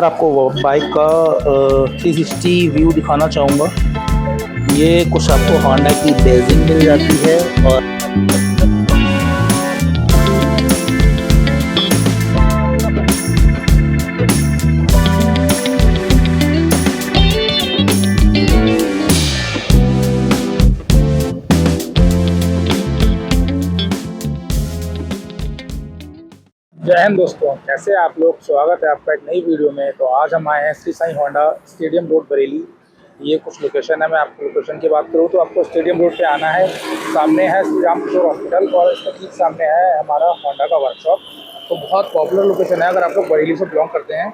आपको बाइक का 360 व्यू दिखाना चाहूँगा। ये कुछ आपको होंडा की बेजिंग मिल जाती है और जय हिंद दोस्तों, कैसे आप लोग। स्वागत है आपका एक नई वीडियो में। तो आज हम आए हैं Shri Sai Honda stadium road Bareilly. ये कुछ लोकेशन है। मैं आपको लोकेशन की बात करूँ तो आपको स्टेडियम रोड पे आना है। सामने है श्री राम किशोर हॉस्पिटल और इसके ठीक सामने है हमारा होंडा का वर्कशॉप। तो बहुत पॉपुलर लोकेशन है अगर आप लोग बरेली से बिलोंग करते हैं।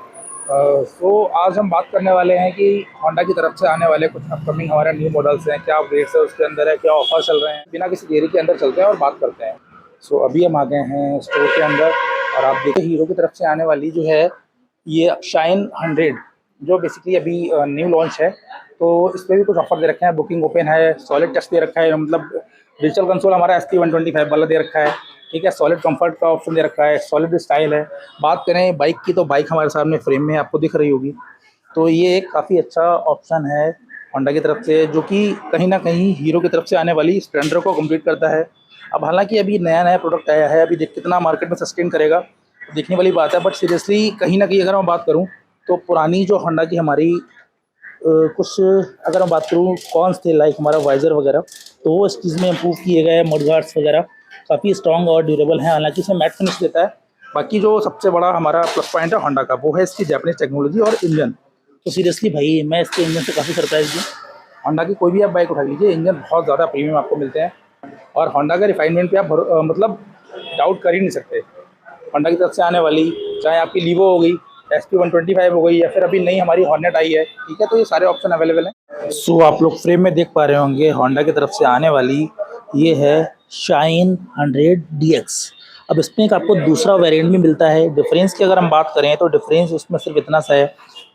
तो आज हम बात करने वाले हैं कि होंडा की तरफ से आने वाले कुछ अपकमिंग हमारे न्यू मॉडल्स हैं, क्या अपडेट्स है उसके अंदर है, क्या ऑफर चल रहे हैं। बिना किसी देरी के अंदर चलते हैं और बात करते हैं। सो अभी हम आ गए हैं स्टोर के अंदर और आप देखिए हीरो की तरफ से आने वाली जो है ये शाइन 100 जो बेसिकली अभी न्यू लॉन्च है। तो इस पर भी कुछ ऑफर दे रखे हैं। बुकिंग ओपन है, सॉलिड टच दे रखा है, मतलब डिजिटल कंसोल हमारा ST 125 वाला दे रखा है। ठीक है, सॉलिड कंफर्ट का ऑप्शन दे रखा है, सॉलिड स्टाइल है। बात करें बाइक की तो बाइक हमारे सामने फ्रेम में आपको दिख रही होगी। तो ये एक काफ़ी अच्छा ऑप्शन है होंडा की तरफ से, जो कि कहीं ना कहीं हीरो की तरफ से आने वाली स्प्लेंडर को कम्प्लीट करता है। अब हालांकि अभी नया नया प्रोडक्ट आया है, अभी कितना मार्केट में सस्टेन करेगा देखने वाली बात है। बट सीरियसली कहीं ना कहीं अगर मैं बात करूं तो पुरानी जो होंडा की हमारी कुछ अगर मैं बात करूं कॉन्स थे, लाइक हमारा वाइज़र वगैरह, तो वो इस चीज़ में इम्प्रूव किए गए। मड गार्ड्स वगैरह काफ़ी स्ट्रॉन्ग और ड्यूरेबल हैं, हालांकि इसमें मैट फिनिश देता है। बाकी जो सबसे बड़ा हमारा प्लस पॉइंट है होंडा का, वो है इसकी जापानीज टेक्नोलॉजी और इंजन। तो सीरियसली भाई मैं इसके इंजन से काफ़ी सरप्राइज हूँ। होंडा की कोई भी आप बाइक उठा लीजिए, इंजन बहुत ज़्यादा प्रीमियम आपको मिलते हैं और होंडा के रिफाइनमेंट पे आप मतलब डाउट कर ही नहीं सकते। होंडा की तरफ से आने वाली चाहे आपकी लीवो हो गई, ST 125 हो गई, या फिर अभी नई हमारी हॉर्नेट आई है, ठीक है, तो ये सारे ऑप्शन अवेलेबल हैं। सो आप लोग फ्रेम में देख पा रहे होंगे होंडा की तरफ से आने वाली ये है शाइन 100 DX। अब इसमें एक आपको दूसरा वेरिएंट भी मिलता है। डिफरेंस की अगर हम बात करें तो डिफरेंस उसमें सिर्फ इतना सा है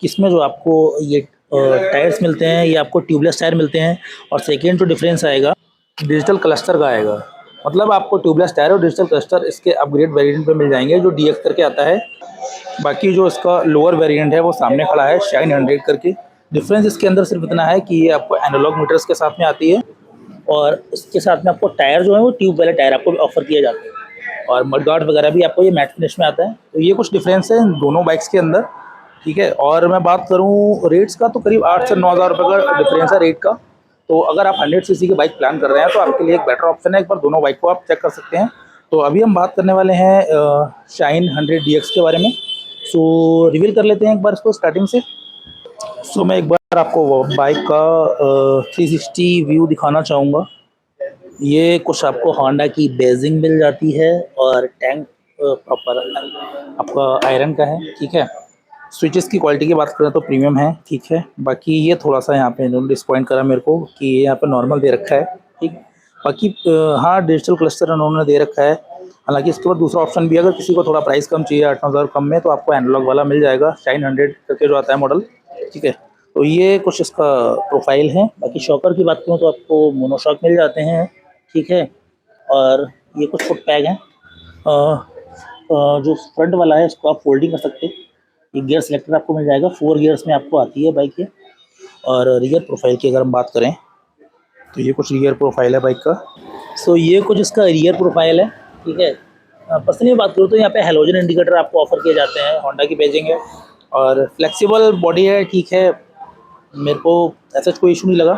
कि इसमें जो आपको ये टायर्स मिलते हैं, ये आपको ट्यूबलेस टायर मिलते हैं। और सेकेंड जो डिफरेंस आएगा डिजिटल क्लस्टर का आएगा। मतलब आपको ट्यूबलेस टायर और डिजिटल क्लस्टर इसके अपग्रेड वेरिएंट पे मिल जाएंगे जो DX करके आता है। बाकी जो इसका लोअर वेरिएंट है वो सामने खड़ा है शाइन 100 करके। डिफरेंस इसके अंदर सिर्फ इतना है कि ये आपको एनालॉग मीटर्स के साथ में आती है और इसके साथ में आपको टायर जो है वो ट्यूब वाले टायर आपको ऑफर किए जाते हैं और मड गार्ड वगैरह भी आपको ये मैट फिनिश में आता है। तो ये कुछ डिफरेंस है इन दोनों बाइक्स के अंदर, ठीक है। और मैं बात करूँ रेट्स का तो करीब 8 से 9 हज़ार रुपये का डिफरेंस है रेट का। तो अगर आप 100cc की बाइक प्लान कर रहे हैं तो आपके लिए एक बेटर ऑप्शन है, एक बार दोनों बाइक को आप चेक कर सकते हैं। तो अभी हम बात करने वाले हैं शाइन 100 DX के बारे में। सो रिवील कर लेते हैं एक बार इसको स्टार्टिंग से। सो मैं एक बार आपको बाइक का 360 व्यू दिखाना चाहूँगा। ये कुछ आपको होंडा की बेजिंग मिल जाती है और टैंक प्रॉपर आपका आयरन का है, ठीक है। स्विचेस की क्वालिटी की बात करें तो प्रीमियम है, ठीक है। बाकी ये थोड़ा सा यहाँ पे इन्होंने डिसपॉइंट करा मेरे को कि ये यहाँ पे नॉर्मल दे रखा है, ठीक। बाकी हाँ डिजिटल क्लस्टर इन्होंने दे रखा है। हालांकि इसके बाद दूसरा ऑप्शन भी अगर किसी को थोड़ा प्राइस कम चाहिए 8-9 हज़ार कम में, तो आपको एनालॉग वाला मिल जाएगा शाइन 100 करके जो आता है मॉडल, ठीक है। तो ये कुछ इसका प्रोफाइल है। बाकी शॉकर की बात करूँ तो आपको मोनोशॉक मिल जाते हैं, ठीक है। और ये कुछ फुट पैग हैं। जो फ्रंट वाला है इसको आप फोल्डिंग कर सकते हैं। ये गियर सिलेक्टर आपको मिल जाएगा, 4 गियर्स में आपको आती है बाइक ये। और रियर प्रोफाइल की अगर हम बात करें तो ये कुछ रियर प्रोफाइल है बाइक का। सो ये कुछ इसका रियर प्रोफाइल है, ठीक है। पर्सनली बात करूँ तो यहाँ पे हेलोजन इंडिकेटर आपको ऑफर किए जाते हैं। होंडा की बेजिंग है और फ्लेक्सिबल बॉडी है, ठीक है। मेरे को ऐसा कोई इशू नहीं लगा।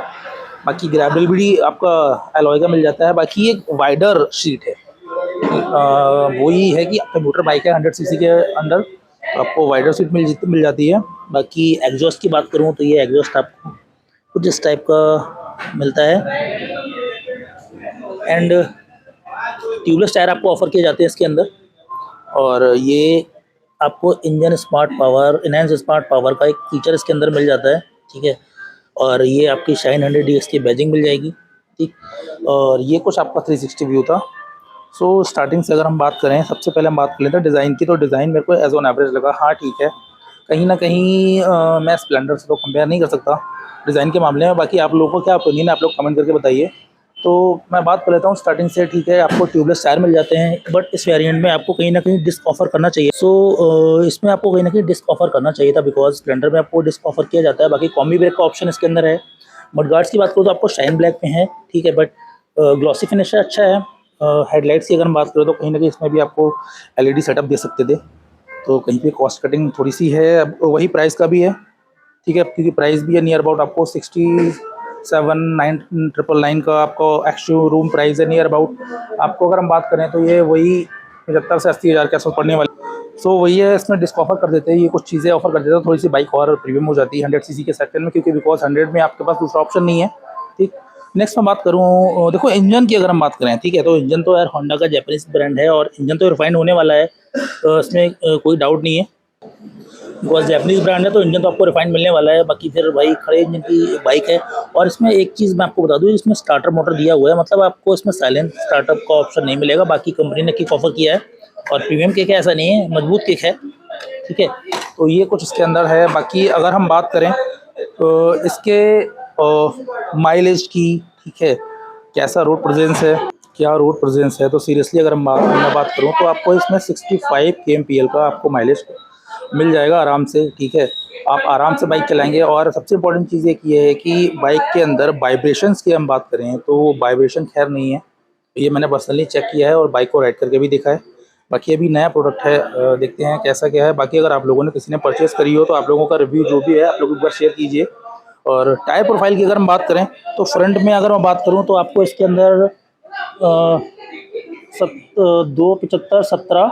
बाकी ग्रैबल भी आपका एलॉय का मिल जाता है। बाकी एक वाइडर सीट है, वही है कि आपका मोटर बाइक है 100cc के अंडर, तो आपको वाइडर सीट मिल जाती है। बाकी एग्जॉस्ट की बात करूँ तो ये एग्जॉस्ट आपको कुछ इस टाइप का मिलता है एंड ट्यूबलेस टायर आपको ऑफर किए जाते हैं इसके अंदर। और ये आपको engine smart power, enhance smart power का एक फीचर इसके अंदर मिल जाता है, ठीक है। और ये आपकी शाइन 100 DX की बैजिंग मिल जाएगी, ठीक। और ये कुछ आपका 360 व्यू था। सो स्टार्टिंग से अगर हम बात करें, सबसे पहले हम बात कर लेते हैं डिज़ाइन की। तो डिज़ाइन मेरे को एज ऑन एवरेज लगा, हाँ ठीक है। कहीं ना कहीं मैं स्प्लेंडर से तो कंपेयर नहीं कर सकता डिज़ाइन के मामले में। बाकी आप लोगों को क्या ओपिनियन है आप लोग कमेंट करके बताइए। तो मैं बात कर लेता हूँ स्टार्टिंग से, ठीक है। आपको ट्यूबलेस टायर मिल जाते हैं, बट इस वेरिएंट में आपको कहीं ना कहीं डिस्क ऑफर करना चाहिए। इसमें आपको कहीं ना कहीं डिस्क ऑफर करना चाहिए था, बिकॉज स्प्लेंडर में आपको डिस्क ऑफर किया जाता है। बाकी कॉम्बी ब्रेक का ऑप्शन इसके अंदर है। मडगार्ड्स की बात करूँ तो आपको शाइन ब्लैक में है, ठीक है, बट ग्लॉसी फिनिश अच्छा है। हेडलाइट्स की अगर हम बात करें तो कहीं ना कहीं इसमें भी आपको LED सेटअप दे सकते थे, तो कहीं पे कॉस्ट कटिंग थोड़ी सी है। अब वही प्राइस का भी है, ठीक है, क्योंकि प्राइस भी है नियर अबाउट आपको 67,999 का आपको एक्शू रूम प्राइस है नियर अबाउट। आपको अगर हम बात करें तो ये वही 75 से 80 हज़ार के आसपास पड़ने वाली। सो वही है, इसमें डिस्क ऑफर कर देते हैं, ये कुछ चीज़ें ऑफर कर देते हैं, थोड़ी सी बाइक और प्रीमियम हो जाती है 100cc के सेक्टर में, क्योंकि बिकॉज 100 में आपके पास दूसरा ऑप्शन नहीं है, ठीक। नेक्स्ट मैं बात करूँ, देखो इंजन की अगर हम बात करें, ठीक है, तो इंजन तो यार होंडा का जापानीज ब्रांड है और इंजन तो रिफाइंड होने वाला है, इसमें कोई डाउट नहीं है। बिकॉज जैपनीज ब्रांड है तो इंजन तो आपको रिफाइंड मिलने वाला है। बाकी फिर भाई खड़े इंजन की बाइक है। और इसमें एक चीज़ मैं आपको बता दूँ, इसमें स्टार्टर मोटर दिया हुआ है, मतलब आपको इसमें साइलेंट स्टार्टअप का ऑप्शन नहीं मिलेगा। बाकी कंपनी ने किक ऑफर किया है और प्रीमियम किक है, ऐसा नहीं है, मजबूत किक है, ठीक है। तो ये कुछ इसके अंदर है। बाकी अगर हम बात करें तो इसके माइलेज की, ठीक है, कैसा रोड प्रेजेंस है, क्या रोड प्रेजेंस है, तो सीरियसली अगर मैं बात करूँ तो आपको इसमें 65 kmpl का आपको माइलेज मिल जाएगा आराम से, ठीक है। आप आराम से बाइक चलाएंगे। और सबसे इम्पोर्टेंट चीज़ एक ये है कि बाइक के अंदर वाइब्रेशंस की हम बात करें तो वाइब्रेशन खैर नहीं है, ये मैंने पर्सनली चेक किया है और बाइक को राइड करके भी देखा है। बाकी अभी नया प्रोडक्ट है, देखते हैं कैसा क्या है। बाकी अगर आप लोगों ने किसी ने परचेज़ करी हो तो आप लोगों का रिव्यू जो भी है आप लोग एक बार शेयर कीजिए। और टायर प्रोफाइल की अगर हम बात करें तो फ्रंट में अगर मैं बात करूँ तो आपको इसके अंदर 275-17,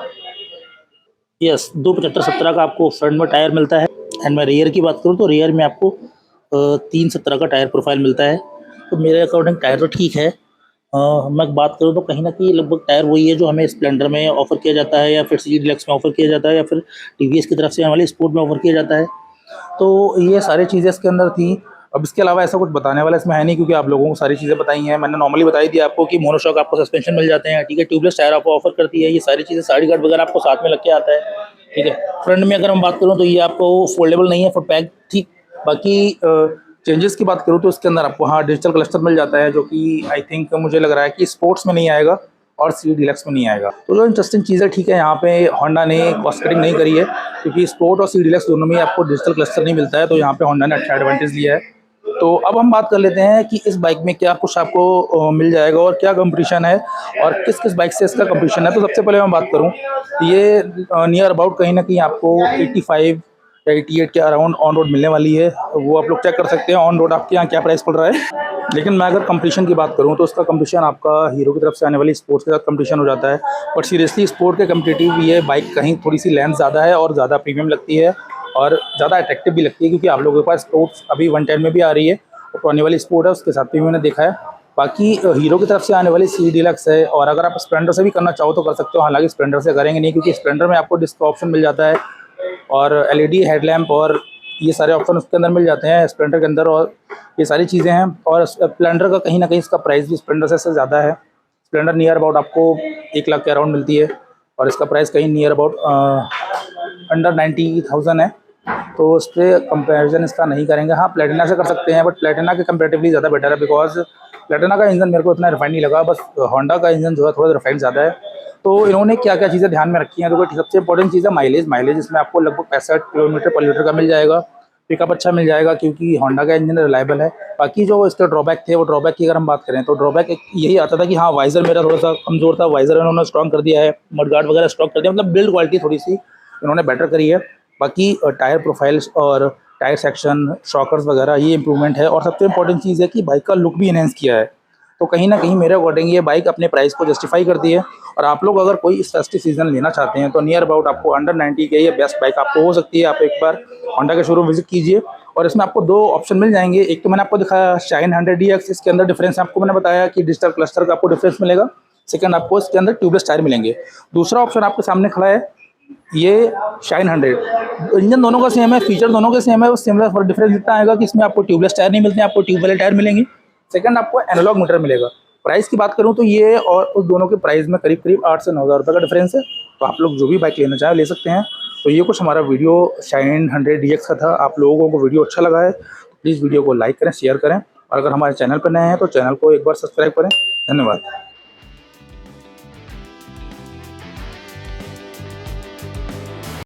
यस 275-17 का आपको फ्रंट में टायर मिलता है। एंड मैं रियर की बात करूँ तो रियर में आपको 317 का टायर प्रोफाइल मिलता है। तो मेरे अकॉर्डिंग टायर तो ठीक है। मैं बात करूँ तो कहीं ना कहीं लगभग टायर वही है जो हमें स्प्लेंडर में ऑफर किया जाता है, या फिर CG डिलक्स में ऑफर किया जाता है, या फिर TVS की तरफ से आने वाली स्पोर्ट में ऑफर किया जाता है। तो ये सारी चीज़ें इसके अंदर थी। अब इसके अलावा ऐसा कुछ बताने वाला इसमें है नहीं, क्योंकि आप लोगों को सारी चीज़ें बताई हैं। मैंने नॉर्मली बताई थी आपको कि मोनोशॉक आपको सस्पेंशन मिल जाते हैं, ठीक है, ट्यूबलेस टायर आपको ऑफर करती है, ये सारी चीज़ें, साइड गार्ड वगैरह आपको साथ में लग के आता है, ठीक है। फ्रंट में अगर हम बात करूँ तो ये आपको फोल्डेबल नहीं है, फुट पैक, ठीक। बाकी चेंजेस की बात करूँ तो इसके अंदर आपको हाँ डिजिटल क्लस्टर मिल जाता है, जो कि आई थिंक मुझे लग रहा है कि स्पोर्ट्स में नहीं आएगा और CG डिलक्स में नहीं आएगा। तो जो इंटरेस्टिंग चीज़ है, ठीक है, यहाँ पे होंडा ने कॉस्ट कटिंग नहीं करी है, क्योंकि स्पोर्ट और CG डिलक्स दोनों में आपको डिजिटल क्लस्टर नहीं मिलता है, तो यहाँ पे होंडा ने अच्छा एडवांटेज लिया है। तो अब हम बात कर लेते हैं कि इस बाइक में क्या कुछ आपको मिल जाएगा और क्या कंपटीशन है और किस किस बाइक से इसका कंपटीशन है। तो सबसे पहले मैं बात करूँ, ये नियर अबाउट कहीं ना कहीं आपको 85 या 88 के अराउंड ऑन रोड मिलने वाली है। वो आप लोग चेक कर सकते हैं ऑन रोड आपके यहाँ क्या प्राइस पड़ रहा है। लेकिन मैं अगर कंपटीशन की बात करूं तो उसका कंपटीशन आपका हीरो की तरफ से आने वाली स्पोर्ट्स के साथ कंपटीशन हो जाता है। बट सीरियसली स्पोर्ट के कम्पिटिटिव ये बाइक कहीं थोड़ी सी लेंथ ज़्यादा है और ज़्यादा प्रीमियम लगती है और ज़्यादा अट्रैक्टिव भी लगती है, क्योंकि आप लोगों के पास स्पोर्ट्स अभी 110 में भी आ रही है और तो आने वाली स्पोर्ट है उसके साथ भी मैंने देखा है। बाकी हीरो की तरफ से आने वाली CG डिलक्स है, और अगर आप स्प्लेंडर से भी करना चाहो तो कर सकते हो। हालांकि स्प्लेंडर से करेंगे नहीं, क्योंकि स्प्लेंडर में आपको डिस्क ऑप्शन मिल जाता है और LED हेडलैम्प और ये सारे ऑप्शन उसके अंदर मिल जाते हैं स्प्लेंडर के अंदर, और ये सारी चीज़ें हैं। और स्प्लेंडर का कहीं ना कहीं इसका प्राइस भी स्प्लेंडर से ज़्यादा है। स्प्लेंडर नियर अबाउट आपको 1 लाख के अराउंड मिलती है और इसका प्राइस कहीं नियर अबाउट अंडर 90,000 है। तो उस पर कंपेरिजन इसका नहीं करेंगे। हाँ प्लेटिना से कर सकते हैं, बट प्लेटिना के कंपेरेटिवली ज़्यादा बेटर है, बिकॉज प्लेटिना का इंजन मेरे को इतना रिफाइंड नहीं लगा, बस होंडा का इंजन जो है थोड़ा रिफाइंड ज़्यादा है। तो इन्होंने क्या क्या चीज़ें ध्यान में रखी हैं, तो सबसे इंपॉर्टेंट चीज़ है माइलेज इसमें आपको लगभग 65 किलोमीटर पर लीटर का मिल जाएगा। पिकअप अच्छा मिल जाएगा क्योंकि होंडा का इंजन रिलायबल है। बाकी जो इसके ड्रॉबैक थे, वो ड्रॉबैक की अगर हम बात करें तो ड्रॉबैक एक यही आता था कि हाँ वाइज़र मेरा थोड़ा सा कमज़ोर था, वाइज़र इन्होंने स्ट्रॉन्ग कर दिया है, मडगार्ड वगैरह स्ट्रॉन्ग कर दिया, मतलब बिल्ड क्वालिटी थोड़ी सी इन्होंने बेटर करी है। बाकी टायर प्रोफाइल्स और टायर सेक्शन, शॉकर्स वगैरह ये इंप्रूवमेंट है। और सबसे इंपॉर्टेंट चीज़ है कि बाइक का लुक भी इन्हेंस किया है। तो कहीं ना कहीं मेरे अकॉर्डिंग ये बाइक अपने प्राइस को जस्टिफाई करती है। और आप लोग अगर कोई इस फेस्टिव सीजन लेना चाहते हैं तो नियर अबाउट आपको अंडर 90 के ये बेस्ट बाइक आपको हो सकती है। आप एक बार होंडा के शोरूम विजिट कीजिए और इसमें आपको 2 ऑप्शन मिल जाएंगे। एक तो मैंने आपको दिखाया शाइन 100DX, इसके अंदर डिफरेंस आपको मैंने बताया कि डिजिटल क्लस्टर का आपको डिफरेंस मिलेगा। सेकंड आपको इसके अंदर ट्यूबलेस टायर मिलेंगे। दूसरा ऑप्शन आपके सामने खड़ा है ये शाइन 100। इंजन दोनों का सेम है, फीचर दोनों के सेम है, बस सिमिलर फॉर डिफरेंस इतना आएगा कि इसमें आपको ट्यूबलेस टायर नहीं मिलते हैं, आपको ट्यूब वाले टायर मिलेंगे। सेकंड आपको एनालॉग मीटर मिलेगा। प्राइस की बात करूं तो ये और उस दोनों के प्राइस में करीब करीब 8 से 9 हज़ार रुपये का डिफरेंस है। तो आप लोग जो भी बाइक लेना चाहें ले सकते हैं। तो ये कुछ हमारा वीडियो शाइन 100DX का था। आप लोगों को वीडियो अच्छा लगा है तो प्लीज़ वीडियो को लाइक करें, शेयर करें और अगर हमारे चैनल पर नए हैं तो चैनल को एक बार सब्सक्राइब करें। धन्यवाद।